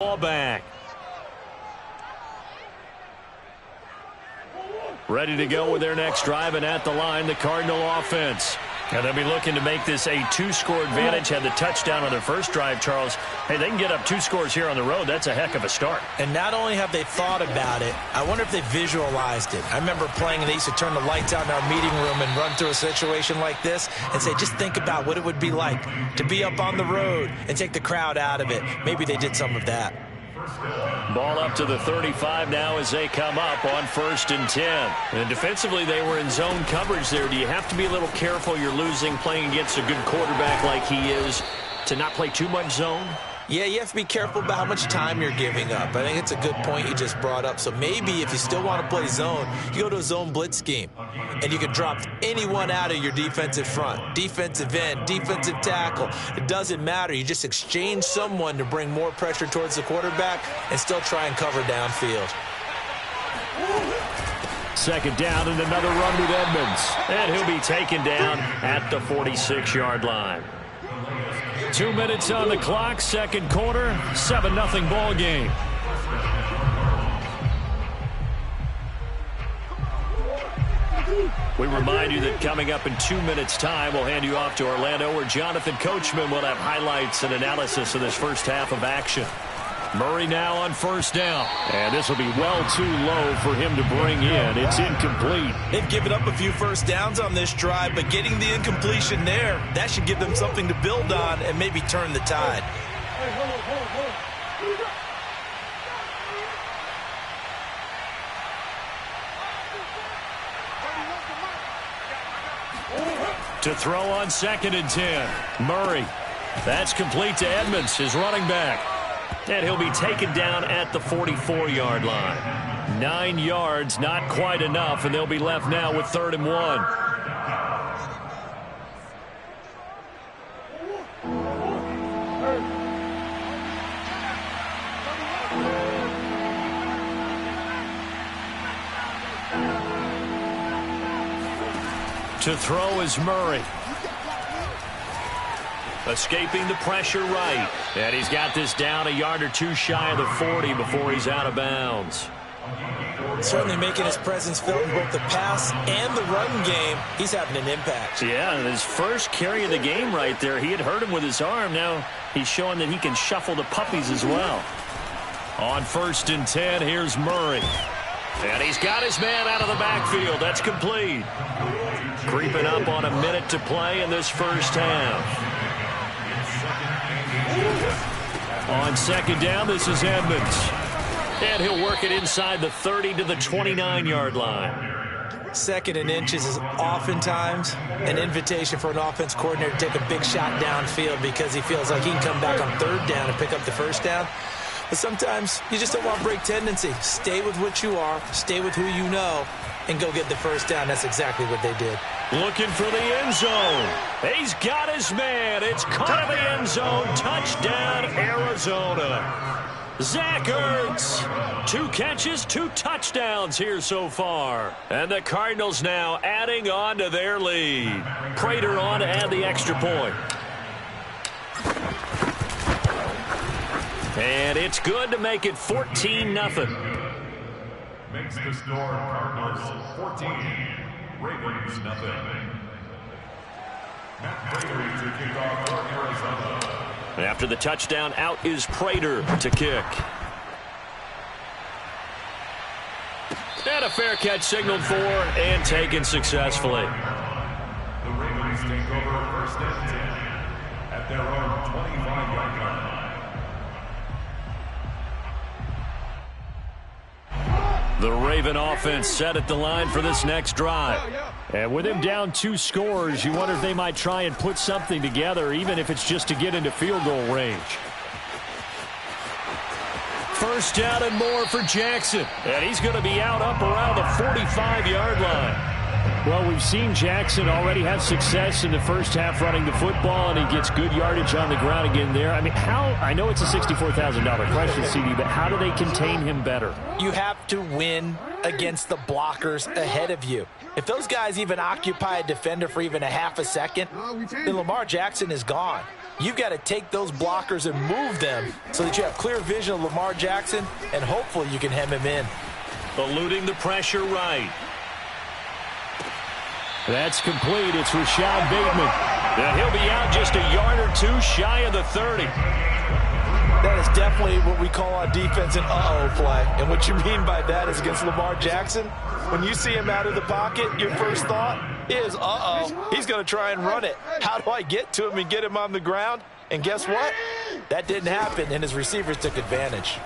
Ball back. Ready to go with their next drive, and at the line, the Cardinal offense. And they'll be looking to make this a two-score advantage. Had the touchdown on their first drive, Charles. Hey, they can get up 2 scores here on the road. That's a heck of a start. And not only have they thought about it, I wonder if they visualized it. I remember playing, and they used to turn the lights out in our meeting room and run through a situation like this and say, just think about what it would be like to be up on the road and take the crowd out of it. Maybe they did some of that. Ball up to the 35 now as they come up on 1st and 10. And defensively, they were in zone coverage there. Do you have to be a little careful? You're losing playing against a good quarterback like he is to not play too much zone? Yeah, you have to be careful about how much time you're giving up. I think it's a good point you just brought up. So maybe if you still want to play zone, you go to a zone blitz scheme. And you can drop anyone out of your defensive front. Defensive end, defensive tackle. It doesn't matter. You just exchange someone to bring more pressure towards the quarterback and still try and cover downfield. 2nd down and another run with Edmonds. And he'll be taken down at the 46-yard line. 2 minutes on the clock, 2nd quarter, 7-0 ball game. We remind you that coming up in 2 minutes' time, we'll hand you off to Orlando, where Jonathan Coachman will have highlights and analysis of this first half of action. Murray now on 1st down. And this will be well too low for him to bring in. It's incomplete. They've given up a few first downs on this drive, but getting the incompletion there, that should give them something to build on and maybe turn the tide. To throw on 2nd and 10. Murray. That's complete to Edmonds, his running back. And he'll be taken down at the 44-yard line. 9 yards, not quite enough, and they'll be left now with 3rd and 1. To throw is Murray. Escaping the pressure right. And he's got this down a yard or 2 shy of the 40 before he's out of bounds. Certainly making his presence felt in both the pass and the run game. He's having an impact. Yeah, and his first carry of the game right there, he had hurt him with his arm. Now he's showing that he can shuffle the puppies as well. On 1st and 10, here's Murray. And he's got his man out of the backfield. That's complete. Creeping up on a minute to play in this first half. On 2nd down, this is Edmonds. And he'll work it inside the 30 to the 29-yard line. 2nd and inches is oftentimes an invitation for an offense coordinator to take a big shot downfield because he feels like he can come back on 3rd down and pick up the 1st down. But sometimes you just don't want break tendency. Stay with what you are, stay with who you know, and go get the 1st down. That's exactly what they did. Looking for the end zone. He's got his man. It's caught in the end zone. Touchdown, Arizona. Zach Ertz. 2 catches, 2 touchdowns here so far. And the Cardinals now adding on to their lead. Prater on to add the extra point. And it's good to make it 14-0. Makes the score Cardinals 14, Ravens nothing. Matt Prater to kick off for Arizona. After the touchdown, out is Prater to kick. And a fair catch signaled for and taken successfully. The Ravens take over 1st and 10 at their own 25-yard line. The Raven offense set at the line for this next drive. And with him down 2 scores, you wonder if they might try and put something together, even if it's just to get into field goal range. 1st down and more for Jackson. And he's going to be out up around the 45-yard line. Well, we've seen Jackson already have success in the first half running the football, and he gets good yardage on the ground again there. I mean, I know it's a $64,000 question, CD, but how do they contain him better? You have to win against the blockers ahead of you. If those guys even occupy a defender for even a half a second, then Lamar Jackson is gone. you've got to take those blockers and move them so that you have clear vision of Lamar Jackson, and hopefully you can hem him in. Eluding the pressure right. That's complete. It's Rashad Bateman. And he'll be out just a yard or two shy of the 30. That is definitely what we call on defense an uh-oh play. And what you mean by that is against Lamar Jackson, when you see him out of the pocket, your first thought is, uh-oh, he's going to try and run it. How do I get to him and get him on the ground? And guess what? That didn't happen, and his receivers took advantage.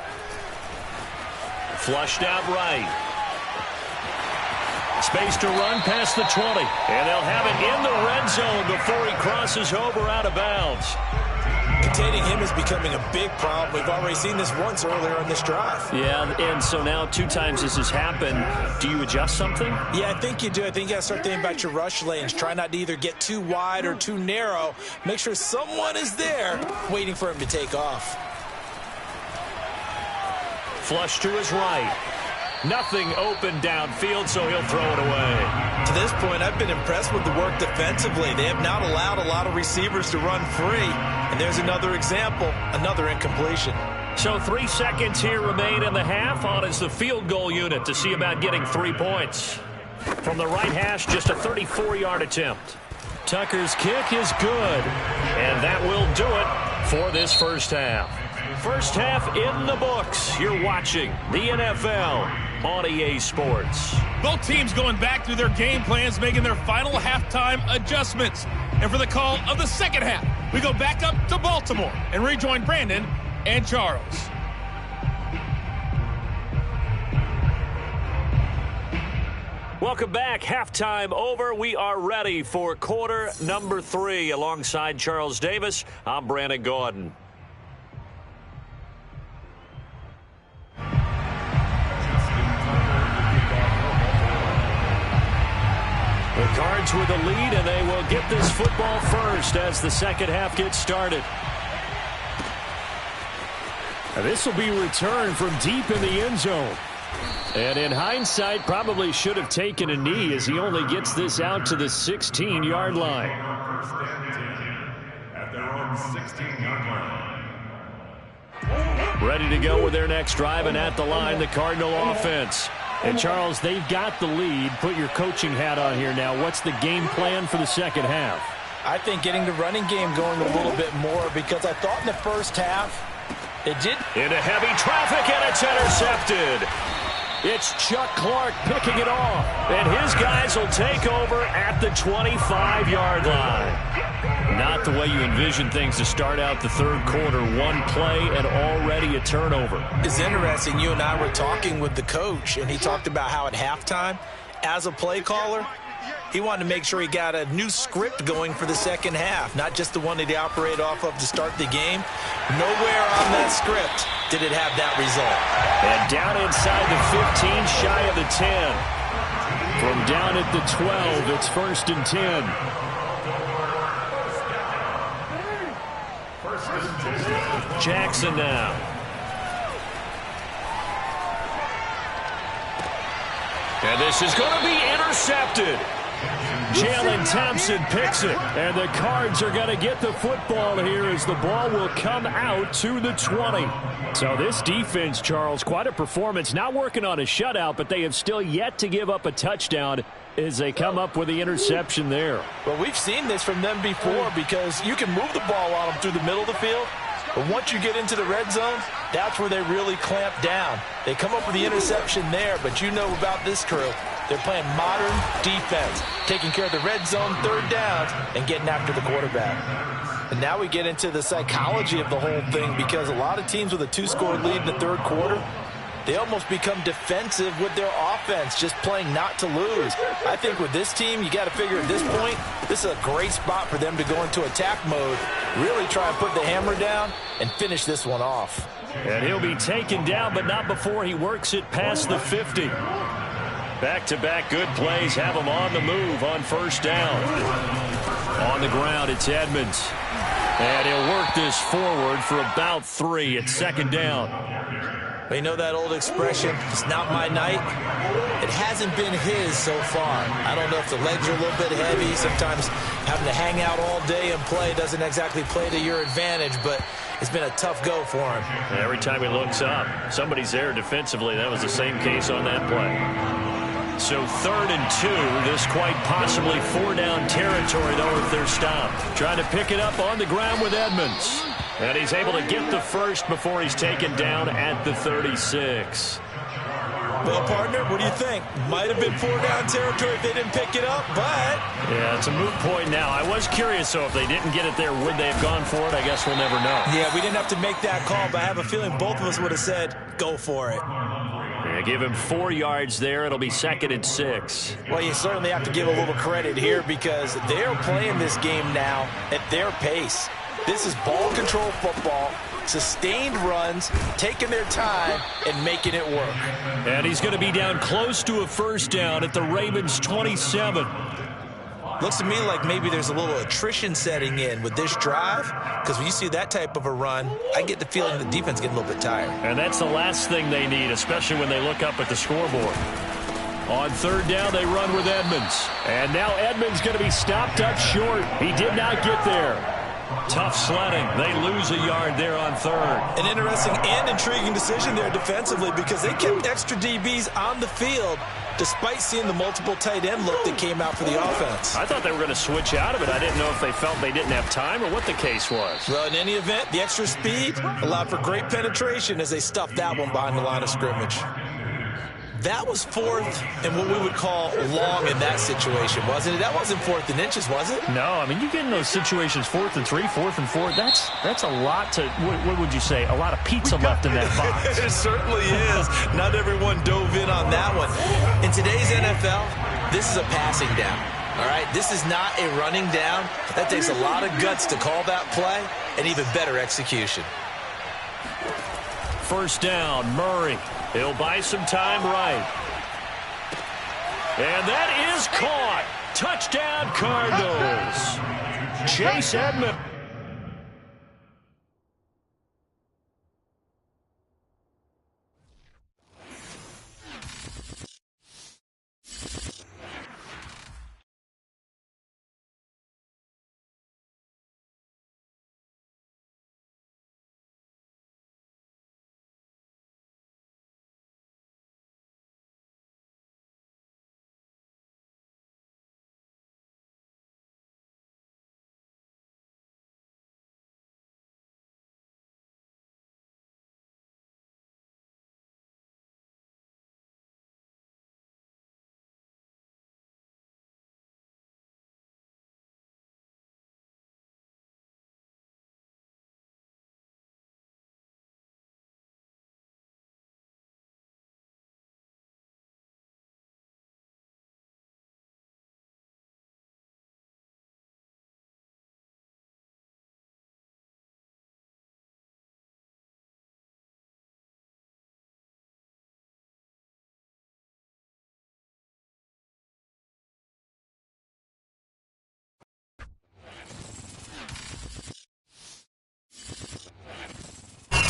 Flushed out right. Space to run past the 20. And they'll have it in the red zone before he crosses over out of bounds. Containing him is becoming a big problem. We've already seen this once earlier on this drive. Yeah, and so now 2 times this has happened. Do you adjust something? Yeah, I think you do. I think you got to start thinking about your rush lanes. Try not to either get too wide or too narrow. Make sure someone is there waiting for him to take off. Flush to his right. Nothing open downfield, so he'll throw it away. To this point, I've been impressed with the work defensively. They have not allowed a lot of receivers to run free. And there's another example, another incompletion. So 3 seconds here remain in the half. On is the field goal unit to see about getting 3 points. From the right hash, just a 34-yard attempt. Tucker's kick is good. And that will do it for this first half. First half in the books. You're watching the NFL on EA Sports. Both teams going back through their game plans, making their final halftime adjustments. And for the call of the second half, we go back up to Baltimore and rejoin Brandon and Charles. Welcome back. Halftime over. We are ready for quarter number 3. Alongside Charles Davis, I'm Brandon Gordon. The Cards with the lead, and they will get this football first as the second half gets started. This will be returned from deep in the end zone. And in hindsight, probably should have taken a knee as he only gets this out to the 16-yard line. At their own 16-yard line. Ready to go with their next drive, and at the line, the Cardinal offense. And, Charles, they've got the lead. Put your coaching hat on here now. What's the game plan for the second half? I think getting the running game going a little bit more, because I thought in the first half it did. Into heavy traffic, and it's intercepted. It's Chuck Clark picking it off, and his guys will take over at the 25-yard line. Not the way you envision things to start out the third quarter. One play and already a turnover. It's interesting. You and I were talking with the coach, and he talked about how at halftime, as a play caller, he wanted to make sure he got a new script going for the second half, not just the one that he operated off of to start the game. Nowhere on that script did it have that result. And down inside the 15, shy of the 10. From down at the 12, it's 1st and 10. Jackson now. And this is going to be intercepted. Jalen Thompson picks it. And the Cards are going to get the football here as the ball will come out to the 20. So this defense, Charles, quite a performance. Not working on a shutout, but they have still yet to give up a touchdown as they come up with the interception there. Well, we've seen this from them before, because you can move the ball on them through the middle of the field. But once you get into the red zone, that's where they really clamp down. They come up with the interception there, but you know about this crew. They're playing modern defense, taking care of the red zone, third downs, and getting after the quarterback. And now we get into the psychology of the whole thing, because a lot of teams with a 2-score lead in the third quarter, they almost become defensive with their offense, just playing not to lose. I think with this team, you got to figure at this point, this is a great spot for them to go into attack mode, really try and put the hammer down and finish this one off. And he'll be taken down, but not before he works it past the 50. Back-to-back good plays have him on the move on first down. On the ground, it's Edmonds. And he'll work this forward for about 3 at second down. But you know that old expression, it's not my night? It hasn't been his so far. I don't know if the legs are a little bit heavy. Sometimes having to hang out all day and play doesn't exactly play to your advantage, but it's been a tough go for him. Every time he looks up, somebody's there defensively. That was the same case on that play. So 3rd and 2. This quite possibly 4-down territory, though, if they're stopped. Trying to pick it up on the ground with Edmonds. And he's able to get the first before he's taken down at the 36. Well, partner, what do you think? Might have been 4-down territory if they didn't pick it up, but... Yeah, it's a moot point now. I was curious, so if they didn't get it there, would they have gone for it? I guess we'll never know. Yeah, we didn't have to make that call, but I have a feeling both of us would have said, go for it. Yeah, give him 4 yards there. It'll be 2nd and 6. Well, you certainly have to give a little credit here because they're playing this game now at their pace. This is ball control football, sustained runs, taking their time, and making it work. And he's going to be down close to a 1st down at the Ravens' 27. Looks to me like maybe there's a little attrition setting in with this drive, because when you see that type of a run, I get the feeling the defense getting a little bit tired. And that's the last thing they need, especially when they look up at the scoreboard. On 3rd down, they run with Edmonds. And now Edmonds going to be stopped up short. He did not get there. Tough sledding. They lose a yard there on 3rd. An interesting and intriguing decision there defensively because they kept extra DBs on the field despite seeing the multiple tight end look that came out for the offense. I thought they were going to switch out of it. I didn't know if they felt they didn't have time or what the case was. Well, in any event, the extra speed allowed for great penetration as they stuffed that one behind the line of scrimmage. That was 4th and what we would call long in that situation, wasn't it? That wasn't 4th and inches, was it? No, I mean, you get in those situations 4th and 3, 4th and 4. That's a lot to, what would you say, a lot of pizza left in that box. It certainly is. Not everyone dove in on that one. In today's NFL, this is a passing down. All right, this is not a running down. That takes a lot of guts to call that play and even better execution. 1st down, Murray. He'll buy some time right. And that is caught. Touchdown, Cardinals. Chase Edmonds.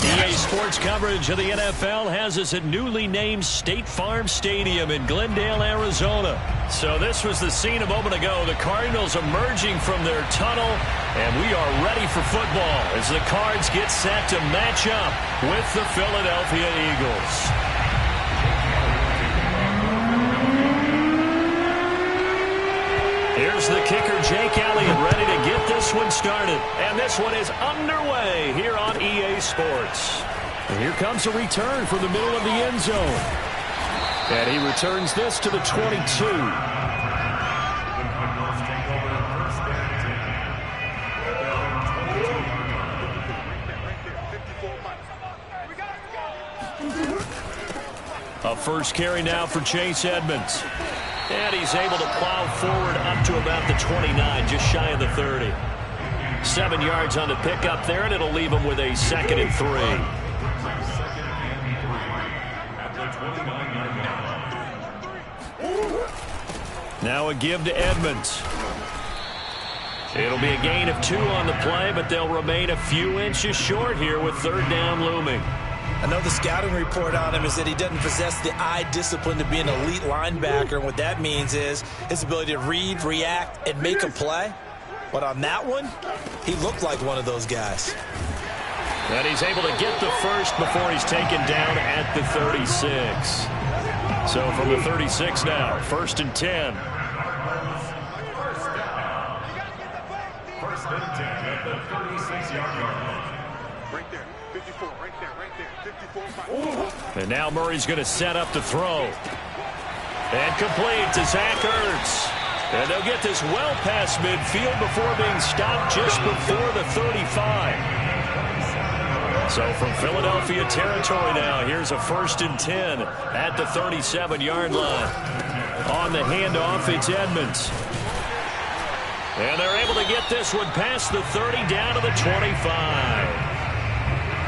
EA Sports coverage of the NFL has us at newly named State Farm Stadium in Glendale, Arizona. So this was the scene a moment ago. The Cardinals emerging from their tunnel, and we are ready for football as the Cards get set to match up with the Philadelphia Eagles. Here's the kicker, Jake Elliott, ready to get this one started. And this one is underway here on EA Sports. And here comes a return from the middle of the end zone. And he returns this to the 22. A first carry now for Chase Edmonds. And he's able to plow forward up to about the 29, just shy of the 30. 7 yards on the pickup there, and it'll leave him with a 2nd and 3. Now a give to Edmonds. It'll be a gain of 2 on the play, but they'll remain a few inches short here with 3rd down looming. I know the scouting report on him is that he doesn't possess the eye discipline to be an elite linebacker. And what that means is his ability to read, react, and make a play. But on that one, he looked like one of those guys. And he's able to get the first before he's taken down at the 36. So from the 36 now, 1st and 10. First and 10 at the 36-yard line. Right there, 54, right there, 54. And now Murray's going to set up to throw. And complete to Zach Ertz. And they'll get this well past midfield before being stopped just before the 35. So from Philadelphia territory now, here's a 1st and 10 at the 37-yard line. On the handoff, it's Edmonds. And they're able to get this one past the 30 down to the 25.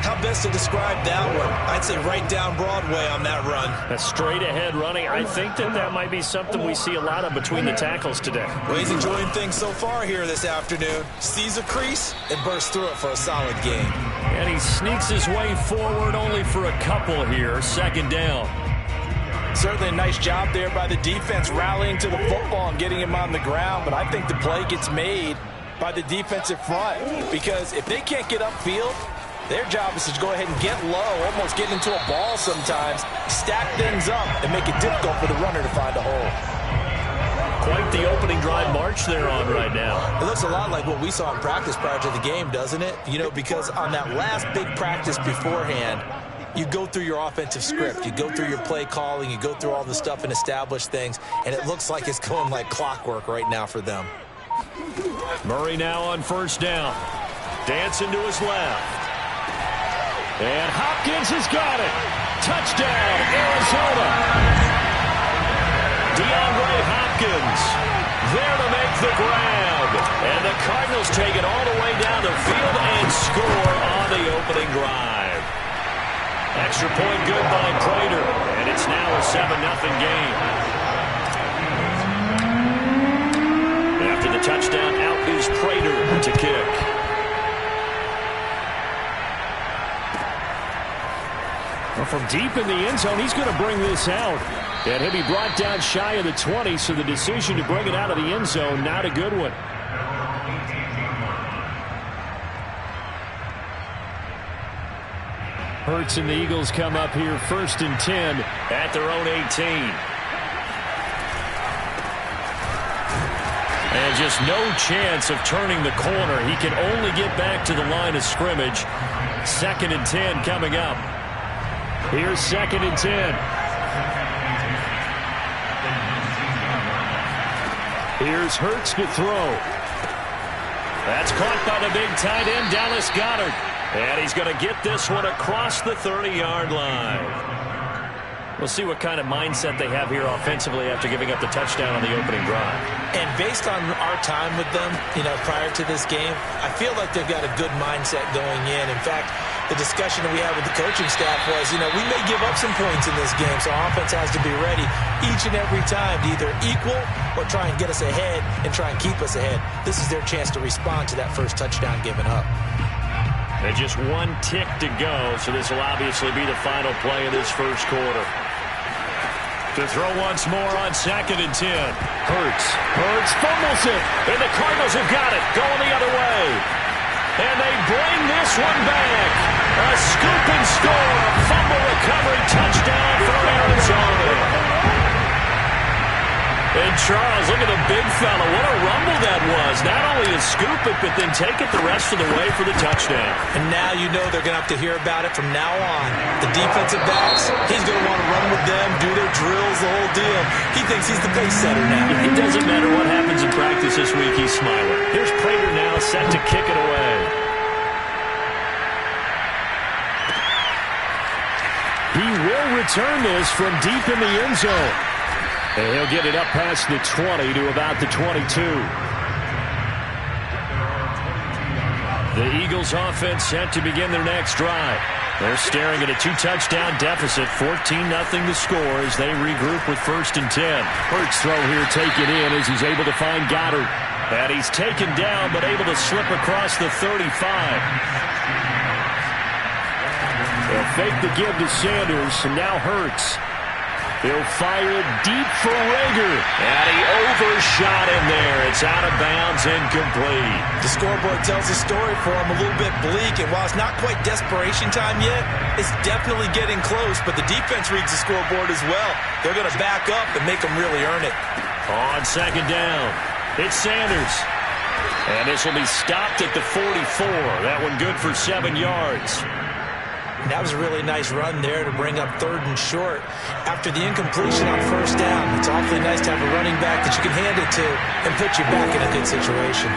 How best to describe that one? I'd say right down Broadway on that run. A straight ahead running. I think that might be something we see a lot of between the tackles today. Well, he's enjoying things so far here this afternoon. Sees a crease and bursts through it for a solid game. And he sneaks his way forward only for a couple here. 2nd down. Certainly a nice job there by the defense rallying to the football and getting him on the ground. But I think the play gets made by the defensive front. Because if they can't get upfield, their job is to go ahead and get low, almost get into a ball sometimes, stack things up, and make it difficult for the runner to find a hole. Quite the opening drive march they're on right now. It looks a lot like what we saw in practice prior to the game, doesn't it? You know, because on that last big practice beforehand, you go through your offensive script, you go through your play calling, you go through all the stuff and establish things, and it looks like it's going like clockwork right now for them. Murray now on 1st down. Dancing to his left. And Hopkins has got it. Touchdown, Arizona. DeAndre Hopkins there to make the grab. And the Cardinals take it all the way down the field and score on the opening drive. Extra point good by Prater. And it's now a 7-0 game. After the touchdown, out is Prater to kick. Well, from deep in the end zone, he's going to bring this out. And he'll be brought down shy of the 20, so the decision to bring it out of the end zone, not a good one. Hurts and the Eagles come up here 1st and 10 at their own 18. And just no chance of turning the corner. He can only get back to the line of scrimmage. 2nd and 10 coming up. Here's 2nd and 10. Here's Hurts to throw. That's caught by the big tight end, Dallas Goedert. And he's going to get this one across the 30-yard line. We'll see what kind of mindset they have here offensively after giving up the touchdown on the opening drive. And based on our time with them, prior to this game, I feel like they've got a good mindset going in. In fact, the discussion that we had with the coaching staff was, we may give up some points in this game, so our offense has to be ready each and every time to either equal or try and get us ahead and try and keep us ahead. This is their chance to respond to that first touchdown given up. And just one tick to go, so this will obviously be the final play of this first quarter. To throw once more on 2nd and 10. Hurts fumbles it, and the Cardinals have got it, going the other way. And they bring this one back. A scoop and score, a fumble recovery touchdown for Arizona. And Charles, look at the big fella. What a rumble that was. Not only to scoop it, but then take it the rest of the way for the touchdown. And now you know they're going to have to hear about it from now on. The defensive backs, he's going to want to run with them, do their drills, the whole deal. He thinks he's the pace setter now. It doesn't matter what happens in practice this week, he's smiling. Here's Prater now set to kick it away. He will return this from deep in the end zone. And he'll get it up past the 20 to about the 22. The Eagles offense set to begin their next drive. They're staring at a 2-touchdown deficit, 14-0 to score as they regroup with 1st and 10. Hurts throw here taken in as he's able to find Goedert. And he's taken down but able to slip across the 35. A fake the give to Sanders, and now Hurts. He'll fire it deep for Rager. And he overshot in there. It's out of bounds, incomplete. The scoreboard tells the story for him, a little bit bleak. And while it's not quite desperation time yet, it's definitely getting close. But the defense reads the scoreboard as well. They're going to back up and make them really earn it. On second down, it's Sanders. And this will be stopped at the 44. That one good for 7 yards. That was a really nice run there to bring up 3rd and short. After the incompletion on 1st down, it's awfully nice to have a running back that you can hand it to and put you back in a good situation.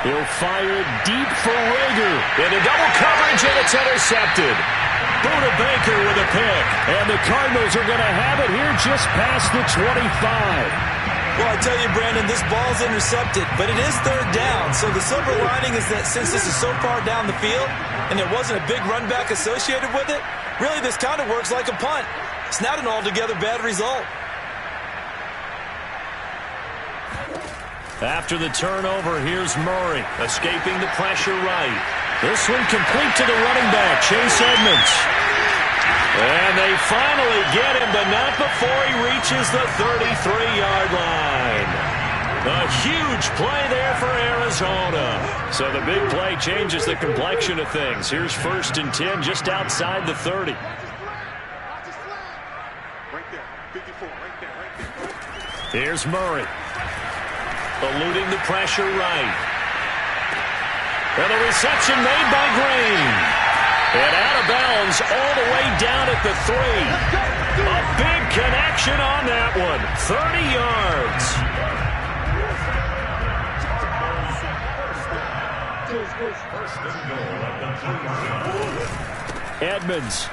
He'll fire deep for Rager. Into double coverage, and it's intercepted. Buda Baker with a pick. And the Cardinals are going to have it here just past the 25. Well, I tell you, Brandon, this ball's intercepted, but it is 3rd down. So the silver lining is that since this is so far down the field and there wasn't a big run back associated with it, really this kind of works like a punt. It's not an altogether bad result. After the turnover, here's Murray, escaping the pressure right. This one complete to the running back, Chase Edmonds. And they finally get him, but not before he reaches the 33-yard line. A huge play there for Arizona. So the big play changes the complexion of things. Here's 1st and 10 just outside the 30. Right there, 54, right there. Here's Murray. Eluding the pressure right. And the reception made by Green. And out of bounds all the way down at the 3. A big connection on that one. 30 yards. Edmonds.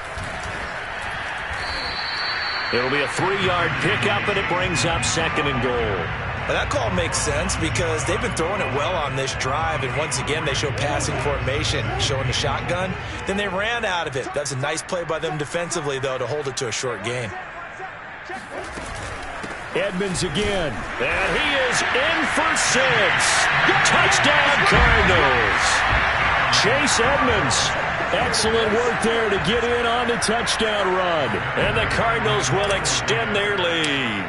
It'll be a 3-yard pickup, and it brings up 2nd and goal. Well, that call makes sense because they've been throwing it well on this drive, and once again they show passing formation, showing the shotgun. Then they ran out of it. That's a nice play by them defensively, though, to hold it to a short gain. Edmonds again, and he is in for 6. Touchdown, Cardinals. Chase Edmonds. Excellent work there to get in on the touchdown run. And the Cardinals will extend their lead.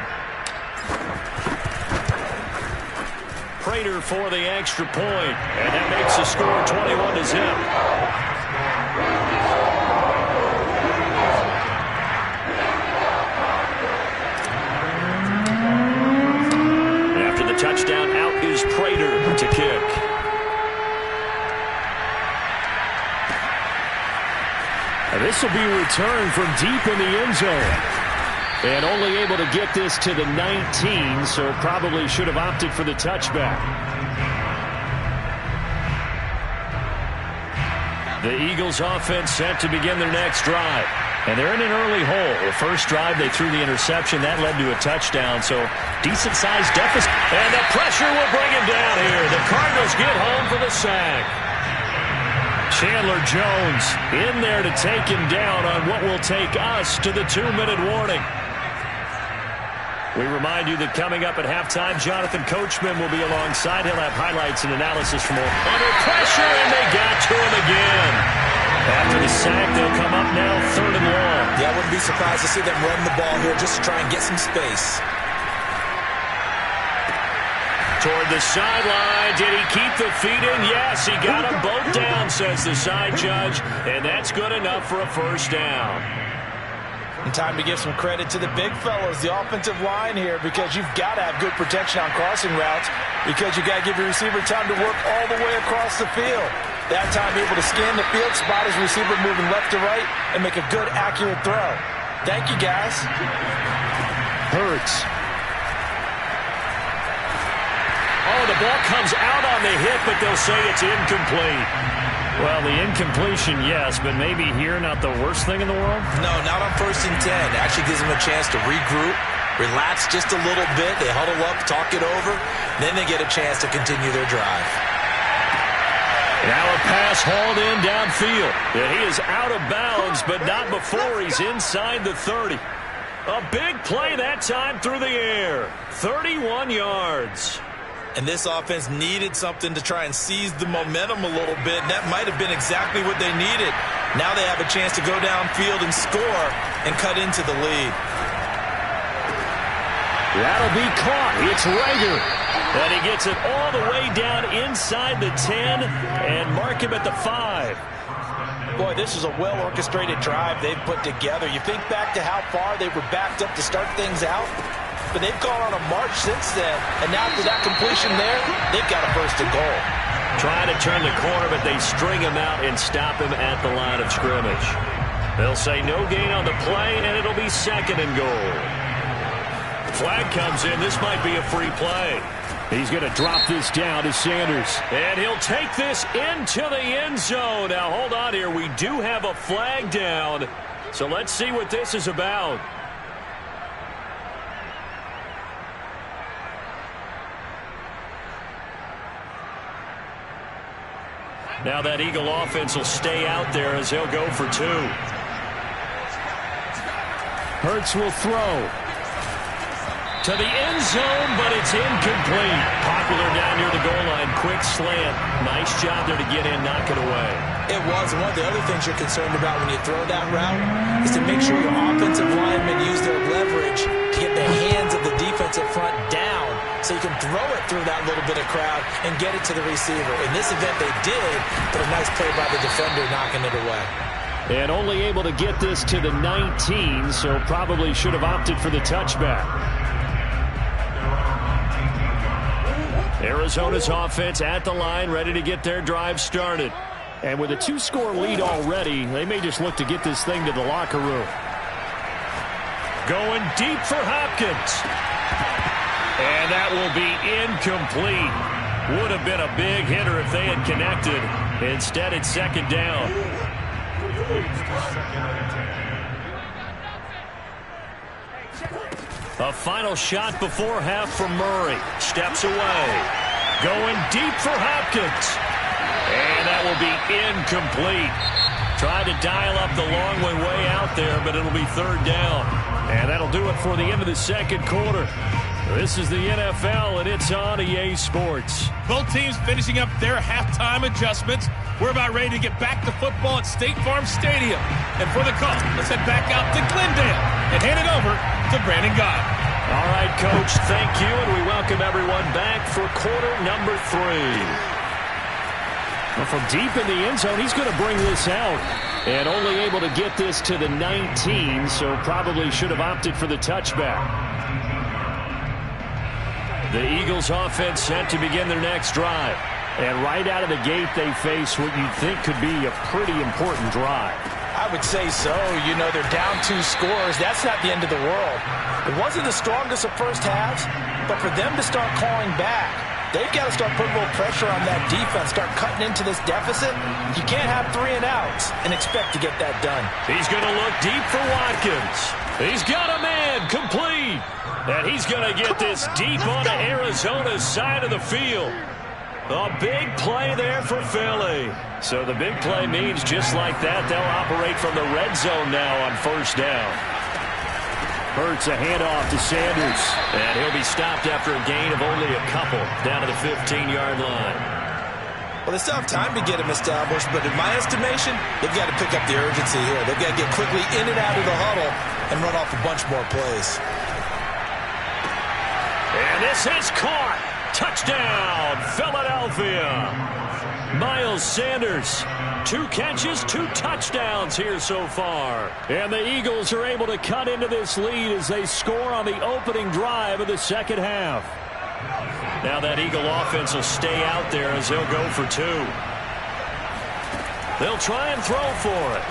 Prater for the extra point, and that makes the score 21-0. After the touchdown, out is Prater to kick. And this will be returned from deep in the end zone. And only able to get this to the 19, so probably should have opted for the touchback. The Eagles offense set to begin their next drive. And they're in an early hole. The first drive, they threw the interception. That led to a touchdown, so decent-sized deficit. And the pressure will bring him down here. The Cardinals get home for the sack. Chandler Jones in there to take him down on what will take us to the 2-minute warning. We remind you that coming up at halftime, Jonathan Coachman will be alongside. He'll have highlights and analysis from under pressure, and they got to him again. After the sack, they'll come up now 3rd and long. Yeah, I wouldn't be surprised to see them run the ball here just to try and get some space. Toward the sideline. Did he keep the feet in? Yes, he got them both down, says the side judge, and that's good enough for a 1st down. And time to give some credit to the big fellas, the offensive line here, because you've got to have good protection on crossing routes because you've got to give your receiver time to work all the way across the field. That time able to scan the field, spot his receiver moving left to right, and make a good, accurate throw. Thank you, guys. Hurts. Oh, the ball comes out on the hit, but they'll say it's incomplete. Well, the incompletion, yes, but maybe here not the worst thing in the world? No, not on 1st and 10. Actually gives them a chance to regroup, relax just a little bit. They huddle up, talk it over. Then they get a chance to continue their drive. Now a pass hauled in downfield. And he is out of bounds, but not before he's inside the 30. A big play that time through the air. 31 yards. And this offense needed something to try and seize the momentum a little bit, and that might have been exactly what they needed. Now they have a chance to go downfield and score and cut into the lead. That'll be caught. It's Rager. And he gets it all the way down inside the 10 and mark him at the 5. Boy, this is a well-orchestrated drive they've put together. You think back to how far they were backed up to start things out, but they've gone on a march since then, and now after that completion there, they've got a first and goal. Trying to turn the corner, but they string him out and stop him at the line of scrimmage. They'll say no gain on the play, and it'll be second and goal. Flag comes in. This might be a free play. He's going to drop this down to Sanders. And he'll take this into the end zone. Now, hold on here. We do have a flag down. So let's see what this is about. Now that Eagle offense will stay out there as he'll go for 2. Hurts will throw to the end zone, but it's incomplete. Popular down near the goal line. Quick slant. Nice job there to get in, knock it away. It was. And one of the other things you're concerned about when you throw that route is to make sure your offensive linemen use their leverage to get the hands of the defensive front down so you can throw it through that little bit of crowd and get it to the receiver. In this event, they did, but a nice play by the defender knocking it away. And only able to get this to the 19, so probably should have opted for the touchback. Arizona's offense at the line, ready to get their drive started. And with a 2-score lead already, they may just look to get this thing to the locker room. Going deep for Hopkins. And that will be incomplete. Would have been a big hitter if they had connected. Instead, it's second down. A final shot before half from Murray. Steps away. Going deep for Hopkins. And that will be incomplete. Tried to dial up the long way out there, but it'll be third down. And that'll do it for the end of the second quarter. This is the NFL, and it's on EA Sports. Both teams finishing up their halftime adjustments. We're about ready to get back to football at State Farm Stadium. And for the call, let's head back out to Glendale and hand it over to Brandon Guile. All right, Coach, thank you, and we welcome everyone back for quarter number 3. Well, from deep in the end zone, he's going to bring this out. And only able to get this to the 19, so probably should have opted for the touchback. The Eagles offense set to begin their next drive. And right out of the gate, they face what you'd think could be a pretty important drive. I would say so. You know, they're down 2 scores. That's not the end of the world. It wasn't the strongest of first halves, but for them to start calling back, they've got to start putting a little pressure on that defense, start cutting into this deficit. You can't have 3 and outs and expect to get that done. He's going to look deep for Watkins. He's got a man complete. And he's going to get this deep onto Arizona's side of the field. A big play there for Philly. So the big play means just like that, they'll operate from the red zone now on first down. Hurts a handoff to Sanders. And he'll be stopped after a gain of only a couple down to the 15-yard line. Well, they still have time to get him established, but in my estimation, they've got to pick up the urgency here. They've got to get quickly in and out of the huddle and run off a bunch more plays. And this is caught. Touchdown, Philadelphia. Miles Sanders, 2 catches, 2 touchdowns here so far. And the Eagles are able to cut into this lead as they score on the opening drive of the second half. Now that Eagle offense will stay out there as they'll go for 2. They'll try and throw for it.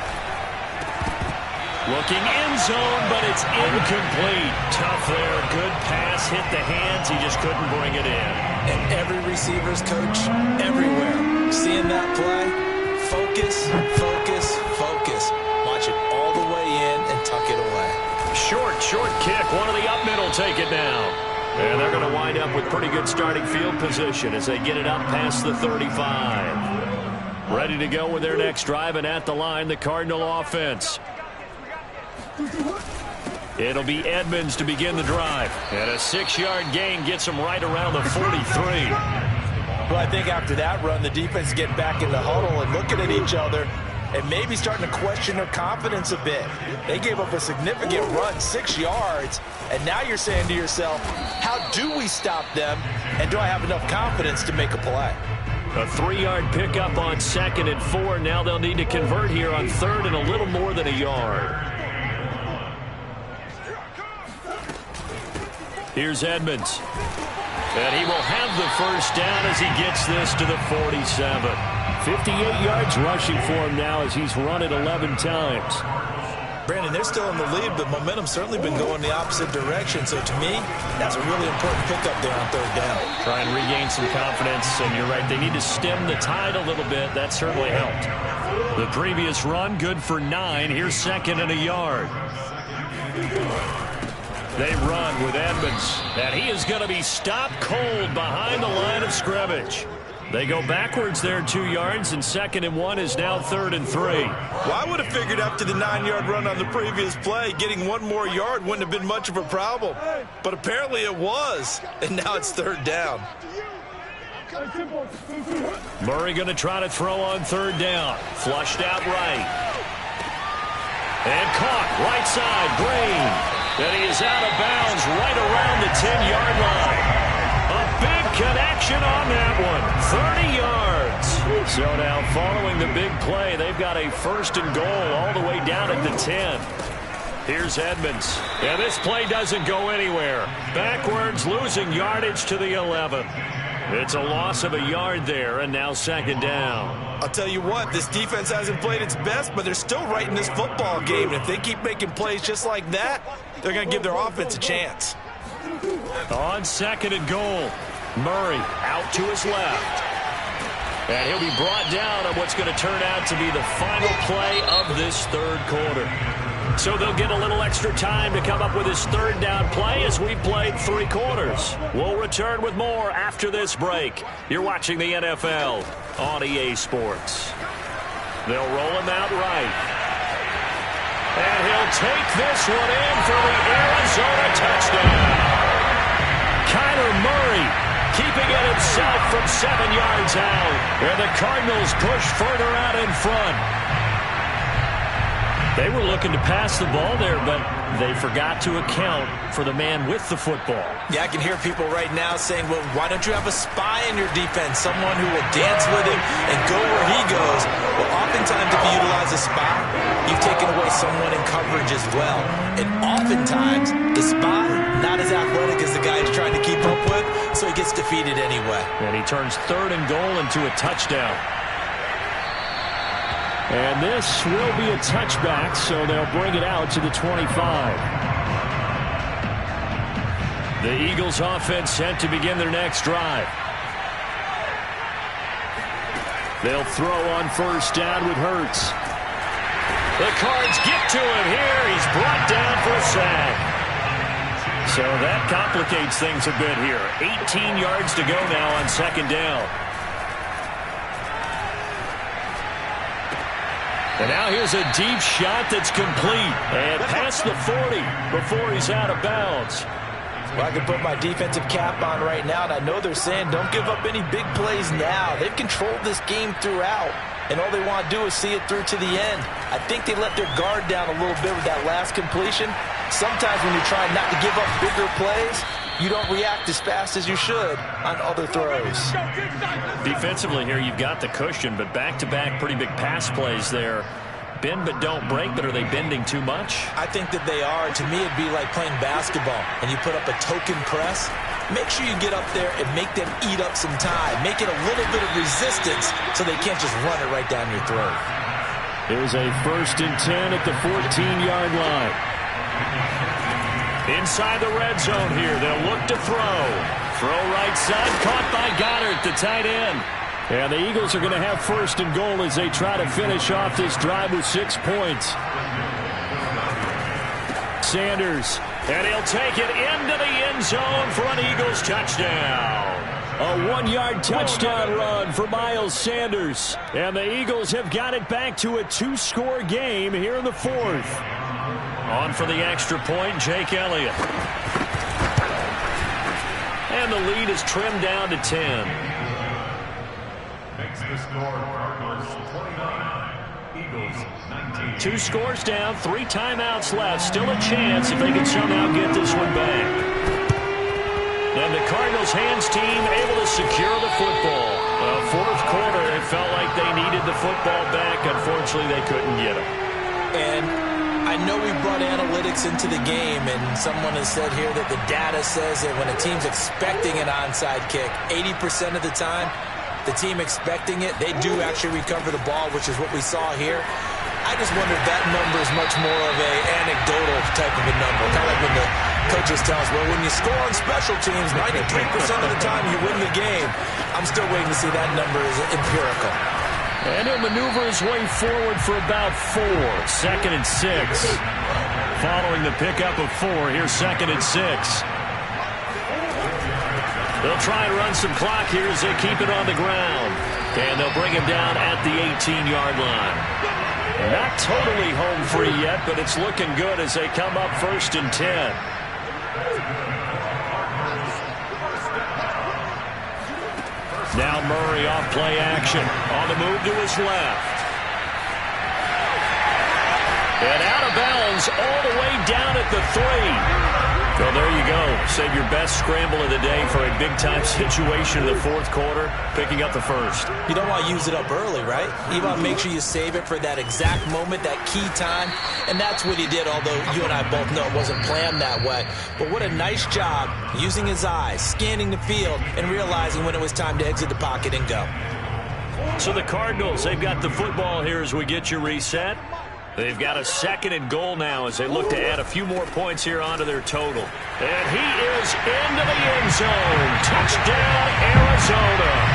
Looking end zone, but it's incomplete. Tough there. Good pass. Hit the hands. He just couldn't bring it in. And every receiver's coach, everywhere, seeing that play, focus, focus, focus. Watch it all the way in and tuck it away. Short kick. One of the up middle take it down. And they're going to wind up with pretty good starting field position as they get it up past the 35. Ready to go with their next drive, and at the line, the Cardinal offense. It'll be Edmonds to begin the drive. And a 6-yard gain gets him right around the 43. Well, I think after that run, the defense get back in the huddle and looking at each other and maybe starting to question their confidence a bit. They gave up a significant run, 6 yards, and now you're saying to yourself, how do we stop them, and do I have enough confidence to make a play? A 3-yard pickup on 2nd and 4. Now they'll need to convert here on 3rd and a little more than a yard. Here's Edmonds. And he will have the first down as he gets this to the 47. 58 yards rushing for him now as he's run it 11 times. Brandon, they're still in the lead, but momentum's certainly been going the opposite direction. So to me, that's a really important pickup there on 3rd down. Try and regain some confidence, and you're right, they need to stem the tide a little bit. That certainly helped. The previous run, good for 9. Here's 2nd and a yard. They run with Edmonds, and he is going to be stopped cold behind the line of scrimmage. They go backwards there 2 yards, and 2nd and 1 is now 3rd and 3. Well, I would have figured after the 9-yard run on the previous play, getting 1 more yard wouldn't have been much of a problem. But apparently it was, and now it's 3rd down. Murray going to try to throw on 3rd down. Flushed out right. And caught right side, Green. And he is out of bounds right around the 10-yard line. A big connection on that one. 30 yards. So now following the big play, they've got a 1st and goal all the way down at the 10. Here's Edmonds. Yeah, this play doesn't go anywhere. Backwards, losing yardage to the 11. It's a loss of a yard there, and now 2nd down. I'll tell you what, this defense hasn't played its best, but they're still right in this football game. And if they keep making plays just like that, they're going to give their offense a chance. On 2nd and goal, Murray out to his left. And he'll be brought down on what's going to turn out to be the final play of this 3rd quarter. So they'll get a little extra time to come up with his 3rd down play as we played 3 quarters. We'll return with more after this break. You're watching the NFL on EA Sports. They'll roll him out right. And he'll take this one in for the Arizona touchdown. Kyler Murray keeping it himself from 7 yards out. And the Cardinals push further out in front. They were looking to pass the ball there, but they forgot to account for the man with the football. Yeah, I can hear people right now saying, well, why don't you have a spy in your defense, someone who will dance with him and go where he goes? Well, oftentimes if you utilize a spy, you've taken away someone in coverage as well. And oftentimes, the spy, not as athletic as the guy he's trying to keep up with, so he gets defeated anyway. And he turns 3rd and goal into a touchdown. And this will be a touchback, so they'll bring it out to the 25. The Eagles offense set to begin their next drive. They'll throw on 1st down with Hurts. The Cards get to him here. He's brought down for a sack. So that complicates things a bit here. 18 yards to go now on 2nd down. And now here's a deep shot that's complete. And past the 40 before he's out of bounds. Well, I can put my defensive cap on right now, and I know they're saying don't give up any big plays now. They've controlled this game throughout, and all they want to do is see it through to the end. I think they let their guard down a little bit with that last completion. Sometimes when you're trying not to give up bigger plays, you don't react as fast as you should on other throws. Defensively here, you've got the cushion, but back-to-back pretty big pass plays there. Bend but don't break, but are they bending too much? I think that they are. To me, it'd be like playing basketball, and you put up a token press. Make sure you get up there and make them eat up some time. Make it a little bit of resistance so they can't just run it right down your throat. Here's a 1st and 10 at the 14-yard line. Inside the red zone here, they'll look to throw. Throw right side, caught by Goddard, the tight end. And the Eagles are going to have 1st and goal as they try to finish off this drive with 6 points. Sanders, and he'll take it into the end zone for an Eagles touchdown. A 1-yard touchdown run for Miles Sanders. And the Eagles have got it back to a 2-score game here in the 4th. On for the extra point, Jake Elliott. And the lead is trimmed down to 10. Makes the score Cardinals 29, Eagles 19. 2 scores down, 3 timeouts left. Still a chance if they can somehow get this one back. And the Cardinals hands team able to secure the football. Well, fourth quarter, it felt like they needed the football back. Unfortunately, they couldn't get it. And I know we brought analytics into the game, and someone has said here that the data says that when a team's expecting an onside kick, 80% of the time, the team expecting it, they do actually recover the ball, which is what we saw here. I just wonder if that number is much more of a anecdotal type of a number. Kind of like when the coaches tell us, well, when you score on special teams, 93% of the time you win the game. I'm still waiting to see that number is empirical. And he'll maneuver his way forward for about 4. 2nd and 6. Following the pickup of 4, here's 2nd and 6. They'll try and run some clock here as they keep it on the ground. And they'll bring him down at the 18-yard line. Not totally home free yet, but it's looking good as they come up 1st and 10. Now Murray off play action. On the move to his left. And out of bounds all the way down at the 3. Well, there you go. Save your best scramble of the day for a big-time situation in the fourth quarter, picking up the first. You don't want to use it up early, right? You want to make sure you save it for that exact moment, that key time, and that's what he did, although you and I both know it wasn't planned that way. But what a nice job using his eyes, scanning the field, and realizing when it was time to exit the pocket and go. So the Cardinals, they've got the football here as we get you reset. They've got a 2nd and goal now as they look to add a few more points here onto their total. And he is into the end zone. Touchdown, Arizona.